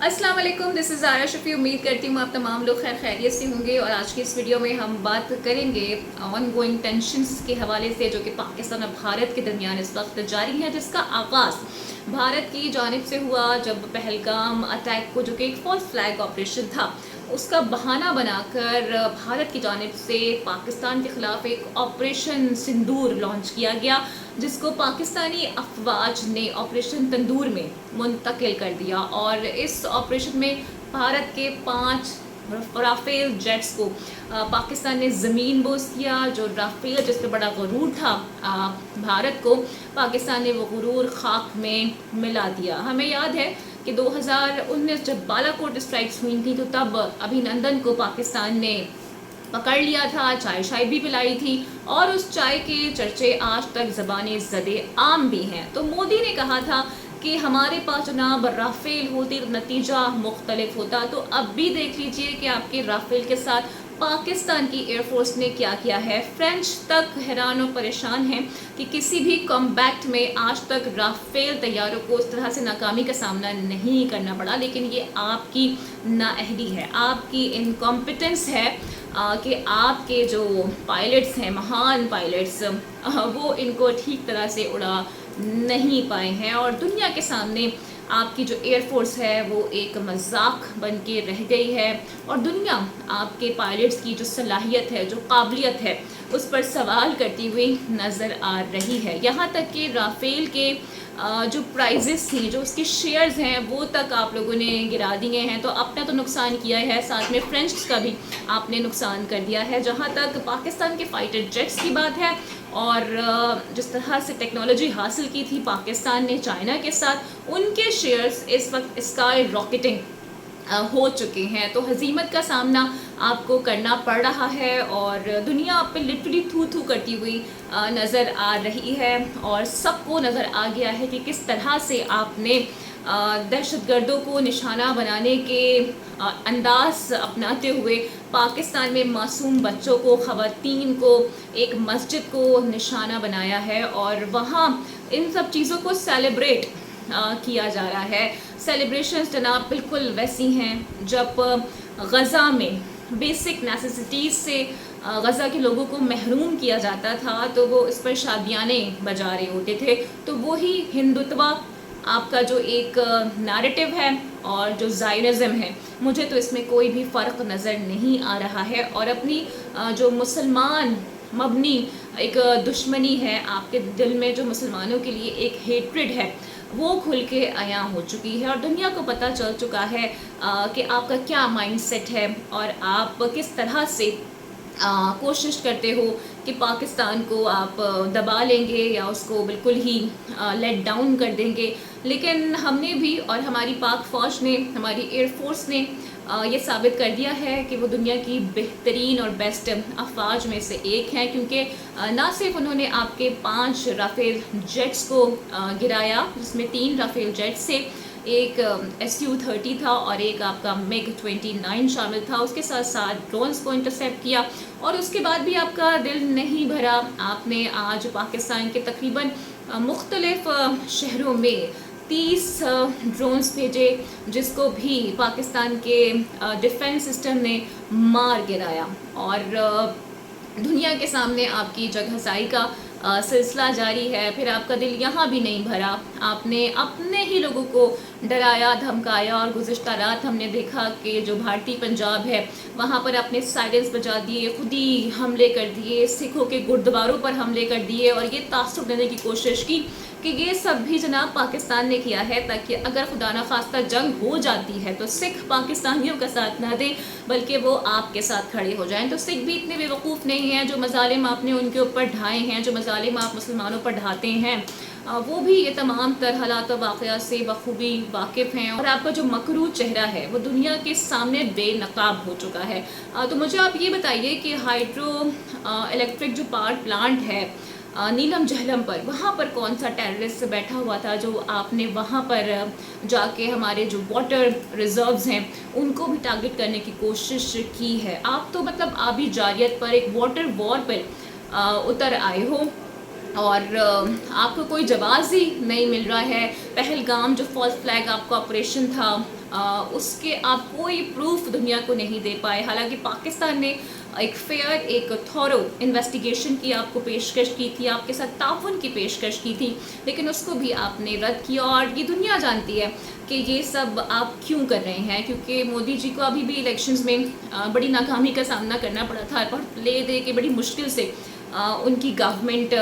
अस्सलाम वालेकुम, this is आरा शफी। उम्मीद करती हूँ आप तमाम लोग खैर खैरियत से होंगे। और आज की इस वीडियो में हम बात करेंगे ऑन गोइंग टेंशन्स के हवाले से जो कि पाकिस्तान और भारत के दरमियान इस वक्त जारी है, जिसका आगाज़ भारत की जानिब से हुआ जब पहलगाम अटैक को, जो कि एक फॉल्स फ्लैग ऑपरेशन था, उसका बहाना बनाकर भारत की जानिब से पाकिस्तान के ख़िलाफ़ एक ऑपरेशन सिंदूर लॉन्च किया गया, जिसको पाकिस्तानी अफवाज ने ऑपरेशन तंदूर में मुंतकिल कर दिया। और इस ऑपरेशन में भारत के 5 राफेल जेट्स को पाकिस्तान ने ज़मीन बोस किया। जो राफेल जिस पर बड़ा गुरूर था भारत को, पाकिस्तान ने वो गुरूर खाक में मिला दिया। हमें याद है कि 2019 जब बालाकोट स्ट्राइक्स हुई थी, तो तब अभिनंदन को पाकिस्तान ने पकड़ लिया था, चाय शाय भी पिलाई थी, और उस चाय के चर्चे आज तक ज़बाने ज़दे आम भी हैं। तो मोदी ने कहा था कि हमारे पास जनाब राफेल होती तो नतीजा मुख्तलिफ होता। तो अब भी देख लीजिए कि आपके राफेल के साथ पाकिस्तान की एयरफोर्स ने क्या किया है। फ्रेंच तक हैरान और परेशान हैं कि किसी भी कॉम्बैट में आज तक राफेल तैयारों को इस तरह से नाकामी का सामना नहीं करना पड़ा। लेकिन ये आपकी नाअहली है, आपकी इनकॉम्पिटेंस है कि आपके जो पायलट्स हैं, महान पायलट्स, वो इनको ठीक तरह से उड़ा नहीं पाए हैं। और दुनिया के सामने आपकी जो एयरफोर्स है वो एक मजाक बन के रह गई है। और दुनिया आपके पायलट्स की जो सलाहियत है, जो काबिलियत है, उस पर सवाल करती हुई नज़र आ रही है। यहाँ तक कि राफेल के जो प्राइजेस थी, जो उसके शेयर्स हैं, वो तक आप लोगों ने गिरा दिए हैं। तो अपना तो नुकसान किया है, साथ में फ्रेंच का भी आपने नुकसान कर दिया है। जहाँ तक पाकिस्तान के फाइटर जेट्स की बात है, और जिस तरह से टेक्नोलॉजी हासिल की थी पाकिस्तान ने चाइना के साथ, उनके शेयर्स इस वक्त स्काई रॉकेटिंग हो चुके हैं। तो हजीमत का सामना आपको करना पड़ रहा है, और दुनिया आप पे लिटरली थू थू करती हुई नज़र आ रही है। और सबको नज़र आ गया है कि किस तरह से आपने दहशतगर्दों को निशाना बनाने के अंदाज अपनाते हुए पाकिस्तान में मासूम बच्चों को, ख़वातीन को, एक मस्जिद को निशाना बनाया है। और वहाँ इन सब चीज़ों को सेलिब्रेट किया जा रहा है। सेलिब्रेशंस जनाब बिल्कुल वैसी हैं जब गज़ा में बेसिक नेसेसिटीज़ से गज़ा के लोगों को महरूम किया जाता था, तो वो इस पर शादियाने बजा रहे होते थे। तो वही हिंदुत्व आपका जो एक नैरेटिव है और जो ज़ायनिज़्म है, मुझे तो इसमें कोई भी फ़र्क नज़र नहीं आ रहा है। और अपनी जो मुसलमान मबनी एक दुश्मनी है आपके दिल में, जो मुसलमानों के लिए एक हेट्रेड है, वो खुल के आया हो चुकी है। और दुनिया को पता चल चुका है कि आपका क्या माइंडसेट है, और आप किस तरह से कोशिश करते हो कि पाकिस्तान को आप दबा लेंगे या उसको बिल्कुल ही लेट डाउन कर देंगे। लेकिन हमने भी, और हमारी पाक फ़ौज ने, हमारी एयर फोर्स ने ये साबित कर दिया है कि वो दुनिया की बेहतरीन और बेस्ट अफवाज में से एक हैं। क्योंकि ना सिर्फ उन्होंने आपके 5 राफेल जेट्स को गिराया, जिसमें 3 राफेल जेट्स से, एक SU-30 था और एक आपका MiG-29 शामिल था। उसके साथ साथ ड्रोन्स को इंटरसेप्ट किया। और उसके बाद भी आपका दिल नहीं भरा। आपने आज पाकिस्तान के तकरीबन मुख्तलिफ शहरों में 30 ड्रोन्स भेजे, जिसको भी पाकिस्तान के डिफेंस सिस्टम ने मार गिराया। और दुनिया के सामने आपकी जगहसाई का सिलसिला जारी है। फिर आपका दिल यहाँ भी नहीं भरा, आपने अपने ही लोगों को डराया, धमकाया। और गुज़िश्ता रात हमने देखा कि जो भारतीय पंजाब है, वहाँ पर आपने साइलेंस बजा दिए, खुद ही हमले कर दिए, सिखों के गुरुद्वारों पर हमले कर दिए, और ये तासुब देने की कोशिश की कि ये सब भी जनाब पाकिस्तान ने किया है, ताकि अगर खुदा न खास्ता जंग हो जाती है तो सिख पाकिस्तानियों का साथ ना दें, बल्कि वो आपके साथ खड़े हो जाएं। तो सिख भी इतने बेवकूफ़ नहीं हैं। जो मज़ालिम आपने उनके ऊपर ढाए हैं, जो मज़ालिम आप मुसलमानों पर ढाते हैं, वो भी ये तमाम तर हालात और वाक़यात से बखूबी वाकिफ़ हैं। और आपका जो मकरू चेहरा है वो दुनिया के सामने बेनकाब हो चुका है। तो मुझे आप ये बताइए कि हाइड्रो इलेक्ट्रिक जो पावर प्लांट है नीलम जहलम पर, वहाँ पर कौन सा टेररिस्ट बैठा हुआ था जो आपने वहाँ पर जाके हमारे जो वाटर रिजर्व्स हैं उनको भी टारगेट करने की कोशिश की है। आप तो मतलब आबी जारियत पर, एक वाटर वॉर पर उतर आए हो। और आपको कोई जवाब ही नहीं मिल रहा है। पहलगाम जो फॉल्स फ्लैग आपका ऑपरेशन था, اس کے آپ کوئی پروف دنیا کو نہیں دے پائے. حالانکہ پاکستان نے ایک فیئر ایک تھورو انویسٹیگیشن کی آپ کو پیشکش کی تھی, آپ کے ساتھ تعاون کی پیشکش کی تھی, لیکن اس کو بھی آپ نے رد کیا. اور یہ دنیا جانتی ہے کہ یہ سب آپ کیوں کر رہے ہیں, کیونکہ مودی جی کو ابھی بھی الیکشنز میں بڑی ناکامی کا سامنا کرنا پڑا تھا. لے دے کے بڑی مشکل سے ان کی گورنمنٹ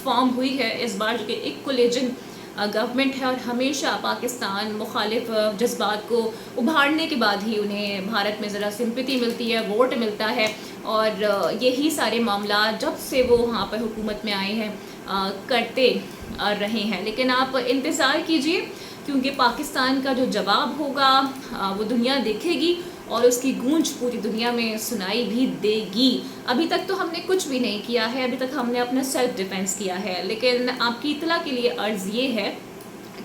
فارم ہوئی ہے اس بار, جو کہ ایک کولیجن گورنمنٹ ہے, اور ہمیشہ پاکستان مخالف جذبات کو ابھارنے کے بعد ہی انہیں بھارت میں ذرا سمپتی ملتی ہے, ووٹ ملتا ہے. اور یہی سارے معاملات جب سے وہ وہاں پہ حکومت میں آئے ہیں کرتے رہے ہیں. لیکن آپ انتظار کیجئے, کیونکہ پاکستان کا جو جواب ہوگا وہ دنیا دیکھے گی, اور اس کی گونج پوری دنیا میں سنائی بھی دے گی. ابھی تک تو ہم نے کچھ بھی نہیں کیا ہے, ابھی تک ہم نے اپنا سیلف ڈیفینس کیا ہے. لیکن آپ کی اطلاع کے لیے عرض یہ ہے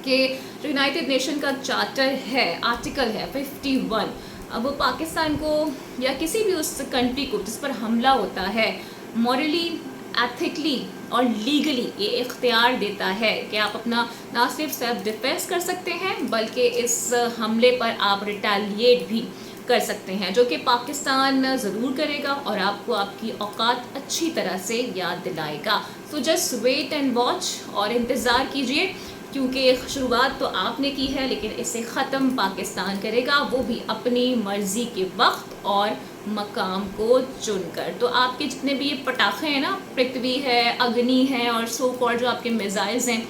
کہ جو یونائٹڈ نیشن کا چارٹر ہے, آرٹیکل ہے 51, اب وہ پاکستان کو یا کسی بھی اس کنٹری کو جس پر حملہ ہوتا ہے مورلی, ایتھکلی اور لیگلی یہ اختیار دیتا ہے کہ آپ اپنا نہ صرف سیلف ڈیفینس کر سکتے ہیں بلکہ اس حملے پر آپ ریٹیلیٹ بھی کر سکتے ہیں, جو کہ پاکستان ضرور کرے گا اور آپ کو آپ کی اوقات اچھی طرح سے یاد دلائے گا. So just wait and watch, اور انتظار کیجئے, کیونکہ شروعات تو آپ نے کی ہے لیکن اسے ختم پاکستان کرے گا, وہ بھی اپنی مرضی کے وقت اور مقام کو چن کر. تو آپ کے جتنے بھی یہ پٹاخے ہیں نا, پرتھوی ہے, اگنی ہے, اور سو کال جو آپ کے میزائلز ہیں,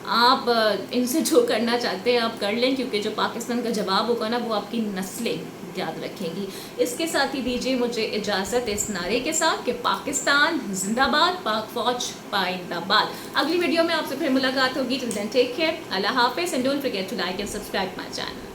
آپ ان سے جو کرنا چاہتے ہیں آپ کر لیں, کیونکہ جو پاکستان کا جواب ہوگا نا وہ آپ کی نسلیں یاد رکھیں گی. اس کے ساتھ ہی دیجیے مجھے اجازت اس نعرے کے ساتھ کہ پاکستان زندہ باد, پاک فوج پائندہ باد. اگلی ویڈیو میں آپ سے پھر ملاقات ہوگی. ٹل دین ٹیک کیئر, اللہ حافظ, and don't forget to like and subscribe my channel.